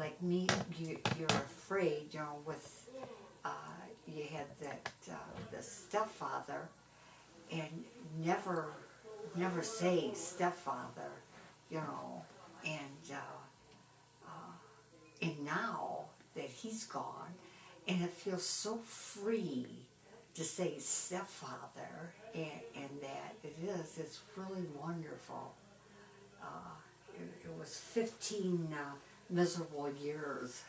like me, you're afraid, you know, with, you had that, the stepfather, and never say stepfather, you know, and now that he's gone, and it feels so free to say stepfather, and that it's really wonderful. It was 15 miserable years.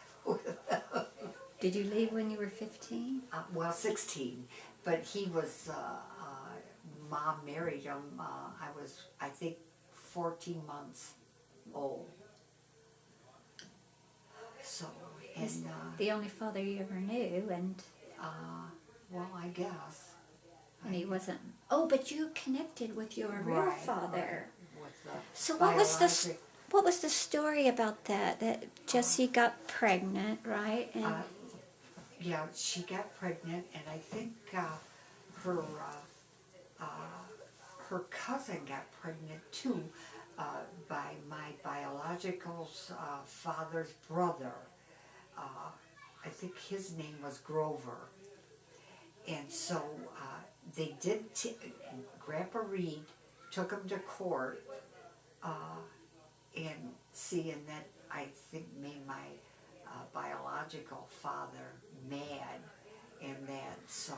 Did you leave when you were 15? Well, 16, but he was, Mom married him, I was, I think, 14 months old. So, He's and, the only father you ever knew, and well, I guess. he wasn't. Oh, but you connected with your real Right, father. right, with the So what was biologic- what was the story about that? That Jessie got pregnant, right? And yeah, she got pregnant, and I think her her cousin got pregnant too, by my biological father's brother. I think his name was Grover, and so they did. Grandpa Reed took him to court, and that I think made my biological father mad, and that so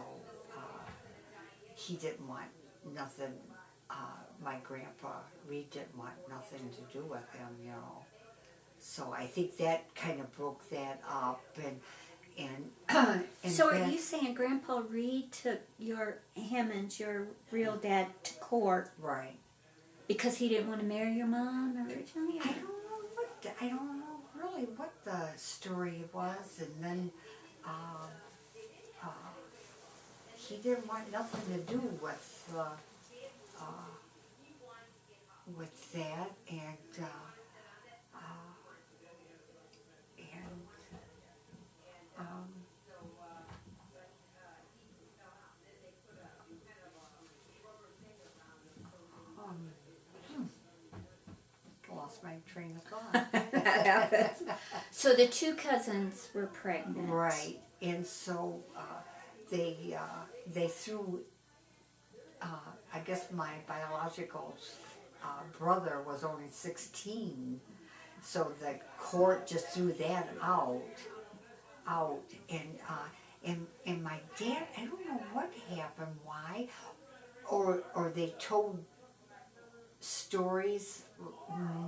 he didn't want nothing. My grandpa Reed didn't want nothing to do with him, you know. So I think that kind of broke that up, and so are then, you saying Grandpa Reed took your Hammonds, your real dad, to court right? because he didn't want to marry your mom originally? I don't know really what the story was, and then he didn't want nothing to do with that, and um, lost my train of thought. So the two cousins were pregnant. Right, and so they threw. I guess my biological brother was only 16, so the court just threw that out, and my dad. I don't know what happened, why, or they told stories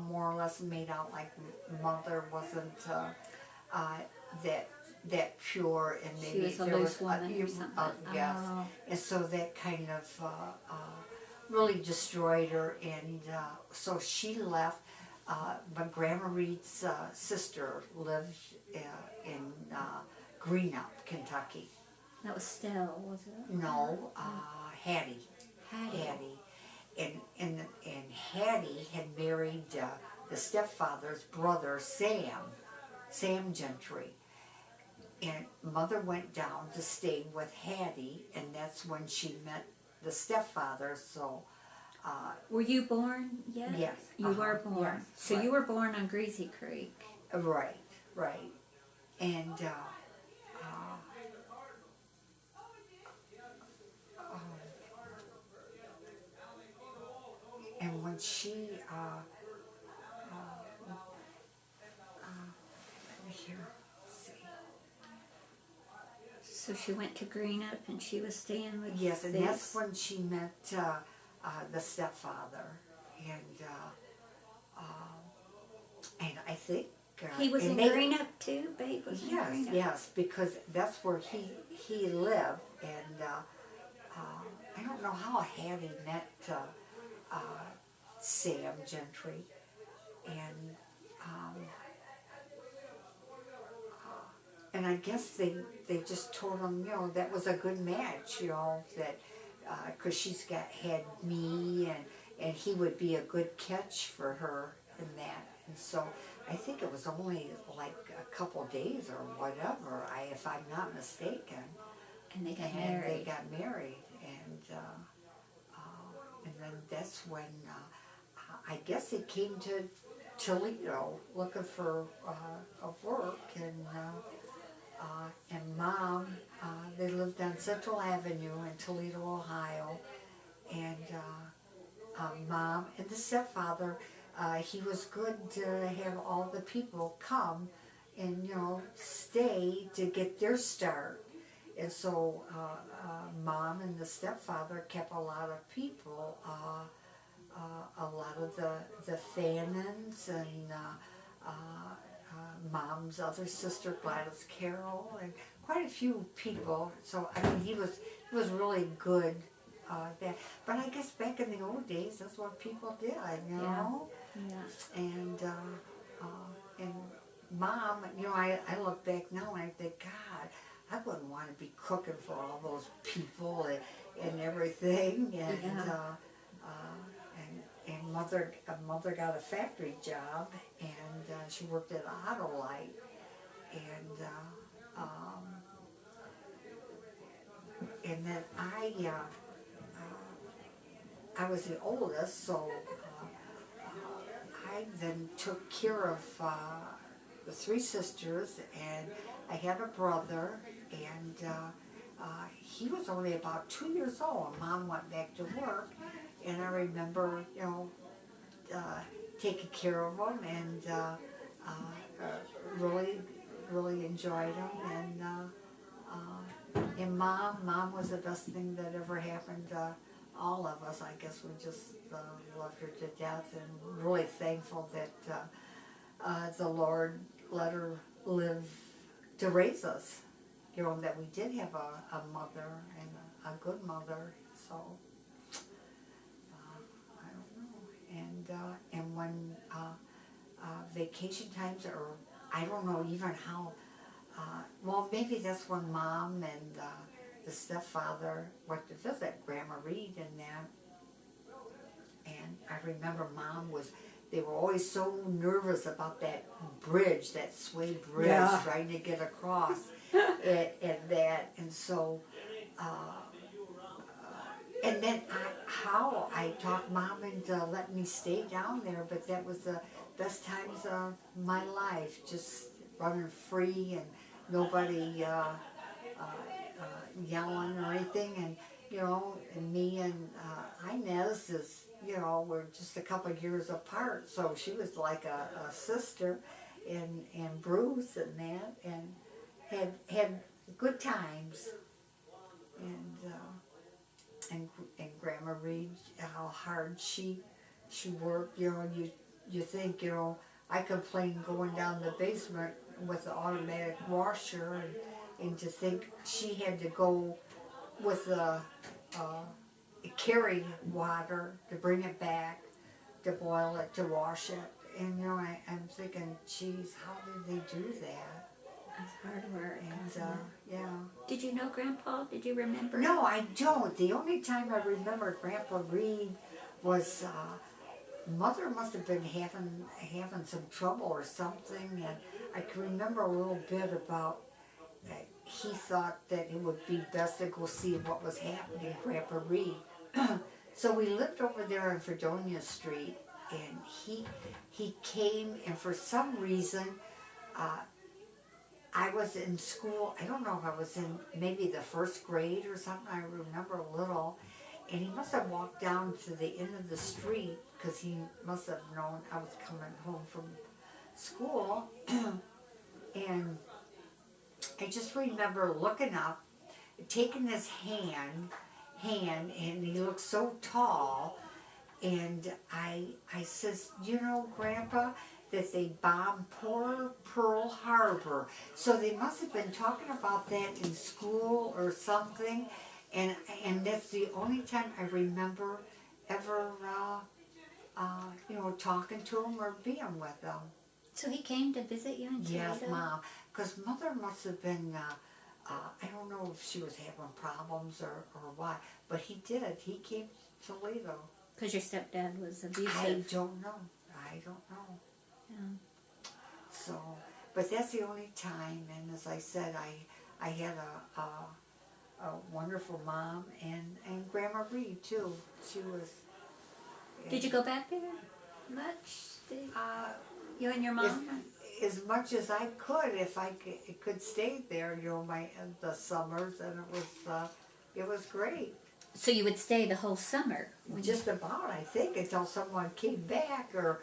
more or less made out like mother wasn't that pure, and She maybe was a there loose was woman or something. yes, Oh. and so that kind of really destroyed her, and so she left. But Grandma Reed's sister lived in Greenup, Kentucky. That was Stell, was it? No, Hattie. Hattie. And Hattie had married the stepfather's brother, Sam Gentry. And Mother went down to stay with Hattie, and that's when she met the stepfather, so... Were you born yet? Yes. You were born. Yes, So right. you were born on Greasy Creek. Right. And... and when she... here, let's see. So she went to Greenup and she was staying with Yes, and these- that's when she met the stepfather, and I think He was and in they- Greenup too? Babe was in Yes, Greenup? yes, because that's where he lived, and I don't know how Hattie met Sam Gentry, and I guess they just told him, you know, that was a good match, you know, that because she's had me, and he would be a good catch for her and that, and so I think it was only like a couple days or whatever, if I'm not mistaken. And they got And married. they got married, and then that's when I guess it came to Toledo looking for work, and Mom, they lived on Central Avenue in Toledo, Ohio, and Mom and the stepfather, he was good to have all the people come and stay to get their start. And so Mom and the stepfather kept a lot of people, a lot of the Fannons and Mom's other sister Gladys Carroll, and quite a few people. So I mean, he was really good. But I guess back in the old days, that's what people did, Yeah. And and Mom, I look back now and I think, God, I wouldn't want to be cooking for all those people and everything. And and mother got a factory job, and she worked at Autolite, and and then I was the oldest, so I then took care of the three sisters, and I had a brother, and he was only about 2 years old. Mom went back to work, and I remember, taking care of him, and really enjoyed him, and Mom was the best thing that ever happened to all of us. I guess we just loved her to death, and really thankful that the Lord let her live to raise us. That we did have a mother, and a good mother. So I don't know. And when vacation times, or I don't know even how. Well, maybe that's when Mom and the stepfather went to visit Grandma Reed and that. And I remember they were always so nervous about that bridge, that suede bridge, Yeah. trying to get across, and that. And so, and then how I talked Mom into letting me stay down there, but that was the best times of my life, just running free and nobody yelling or anything. And and me and Inez we're just a couple of years apart, so she was like a sister, and Bruce and that, and had good times. And Grandma Reed, how hard she worked. You think, I complained going down the basement with the automatic washer, and to think she had to go with the carry water to bring it back, to boil it, to wash it. And I'm thinking, geez, how did they do that? It's hard work. And yeah. Did you know Grandpa? Did you remember? No, I don't. The only time I remember Grandpa Reed was Mother must have been having some trouble or something, and I can remember a little bit about he thought that it would be best to go see what was happening, Grandpa Reed. So we lived over there on Fredonia Street, and he came, and for some reason, I was in school. I don't know if I was in maybe the first grade or something. I remember a little, and he must have walked down to the end of the street because he must have known I was coming home from school, and I just remember looking up, taking his hand, and he looked so tall, and I says, Grandpa, that they bombed Pearl Harbor. So they must have been talking about that in school or something, and that's the only time I remember ever, talking to him or being with him. So he came to visit you in Toledo? Yes, Mom, because Mother must have been, I don't know if she was having problems or what, but he did. He came to Toledo. Because your stepdad was abusive. I don't know. Yeah. So, but that's the only time, and as I said, I had a wonderful mom, and Grandma Reed too. She was. Did you go back there? much? Uh, You and your mom? as much as I could, if I could stay there, the summers, and it was great. So you would stay the whole summer? Just about, I think, until someone came back or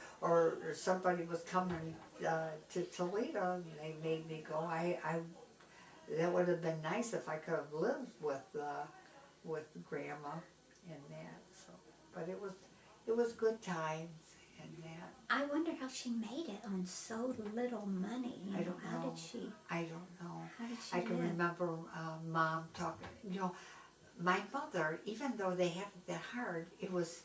somebody was coming to Toledo and they made me go. That would have been nice if I could have lived with Grandma and that. So, but it was good times and that. I wonder how she made it on so little money. I don't How know. did she? I don't know. How did she I can live? remember Mom talking. My mother, even though they have it that hard, it was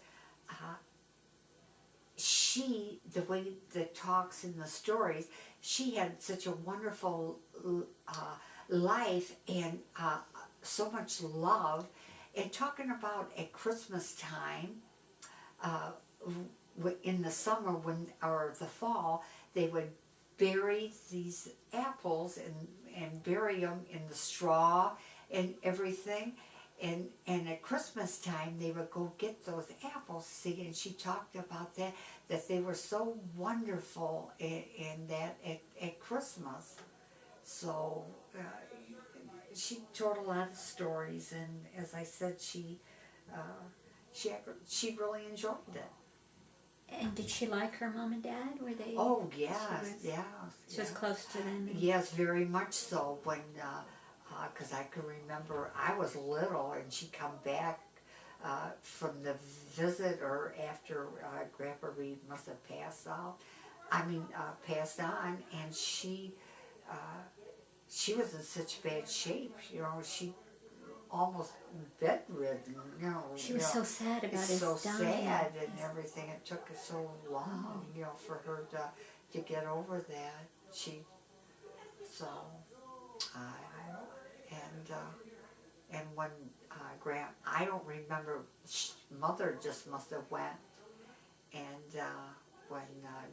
the way that talks in the stories, she had such a wonderful life and so much love. And talking about at Christmas time, in the summer or the fall, they would bury these apples and bury them in the straw and everything. And at Christmas time, they would go get those apples, see, and she talked about that they were so wonderful in that at Christmas. So she told a lot of stories, and as I said, she really enjoyed it. And did she like her mom and dad? Were they? Oh yes, yes. She was close to them. Yes, very much so. When because I can remember I was little and she'd come back from the visit or after Grandpa Reed must have passed on, and she was in such bad shape. She almost bedridden. She was so sad about his so dying. sad and everything. It took so long, for her to get over that. And when I don't remember, Mother just must have went, and when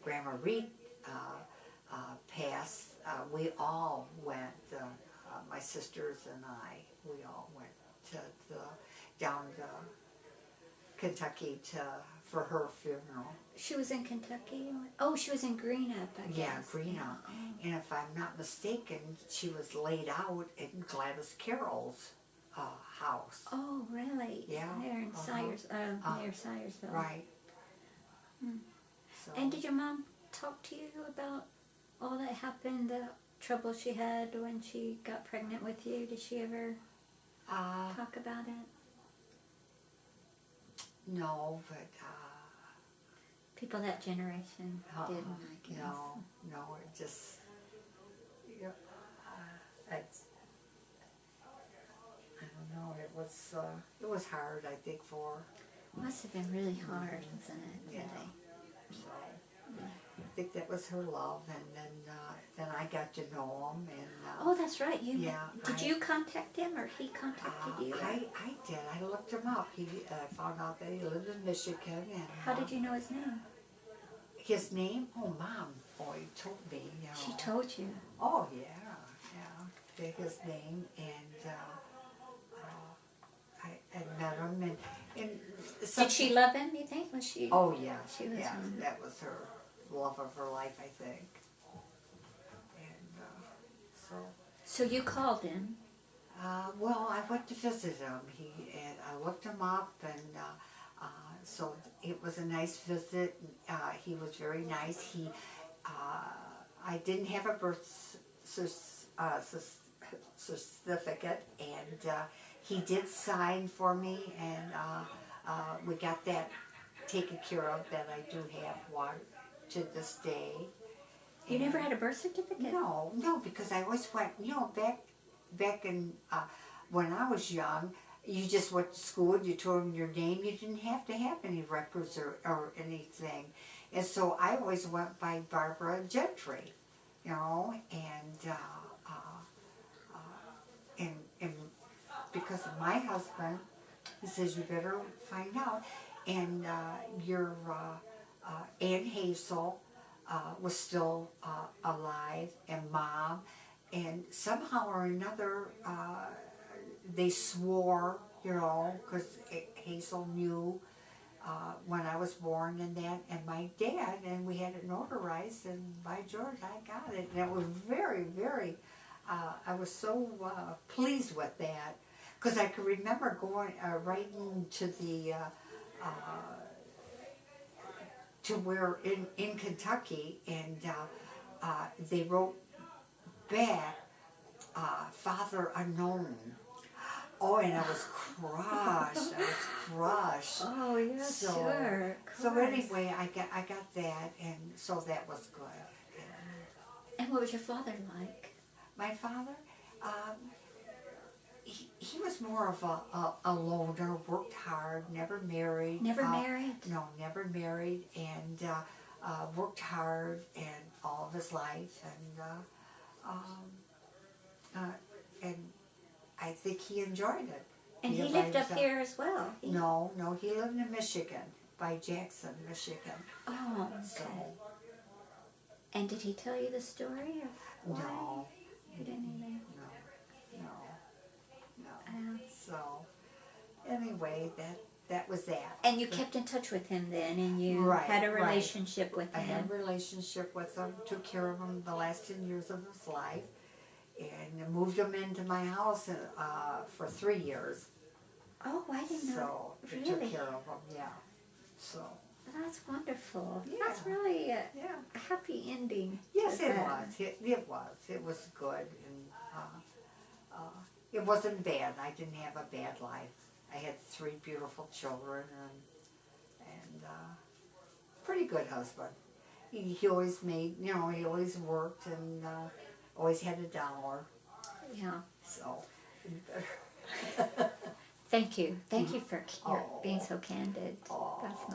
Grandma Reed passed, we all went, my sisters and I, we all went down to Kentucky for her funeral. She was in Kentucky? Oh, she was in Greenup, I guess. Yeah, Greenup. And if I'm not mistaken, she was laid out in Gladys Carroll's house. Oh, really? Yeah. There in near Syersville. Right. Hmm. So, And did your mom talk to you about all that happened, the trouble she had when she got pregnant with you? Did she ever talk about it? no, but People that generation didn't, I guess. no, it just, it's, I don't know, it was hard, I think, for Must have been really hard, wasn't it? Yeah. Today? So I think that was her love, and then I got to know him, and Oh, that's right. Yeah, Did you contact him or he contacted you? I did. I looked him up. He found out that he lived in Michigan, and How did you know his name? his name? Oh, Mom, he told me. She told you. Oh yeah. His name, and I met him, and Did she love him, you think? Was she? Oh yeah, She was. that was her love of her life, I think. And So you called him. well, I went to visit him. And I looked him up, and so it was a nice visit. He was very nice. I didn't have a birth certificate, and he did sign for me, and we got that taken care of. That I do have one to this day. You never had a birth certificate? No, because I always went, back in, when I was young, you just went to school and you told them your name. You didn't have to have any records or anything. And so I always went by Barbara Gentry, and because of my husband, he says, you better find out. And your Aunt Hazel was still alive, and Mom, and somehow or another they swore, because Hazel knew when I was born and that, and my dad, and we had it notarized, and by George, I got it. And it was very, very, I was so pleased with that, because I could remember going, writing to the, to where, in Kentucky, and they wrote back, Father Unknown. Oh, and I was crushed. I was crushed. Oh, yeah, So- sure. Of So course. anyway, I got that, and so that was good. And what was your father like? My father, he was more of a loner, worked hard, never married. Never married? No, never married, and worked hard and all of his life, and I think he enjoyed it. And he lived lived by up himself. here as well. No, he lived in Michigan, by Jackson, Michigan. Oh, So, okay. And did he tell you the story of why? no, He didn't either. no. So, anyway, that was that. And you kept in touch with him then, and you Right, had a right. relationship with I had him. a relationship with him, took care of him the last 10 years of his life, and moved him into my house for 3 years. Oh, I didn't know. So, I Really? took care of him, yeah. So, That's wonderful. Yeah. That's really a yeah. happy ending. Yes, to it that. was. It was. It was good, and it wasn't bad. I didn't have a bad life. I had 3 beautiful children, and pretty good husband. He always made, he always worked, and always had a dollar. Yeah. So, Thank you. Thank you for Oh. being so candid. Oh. That's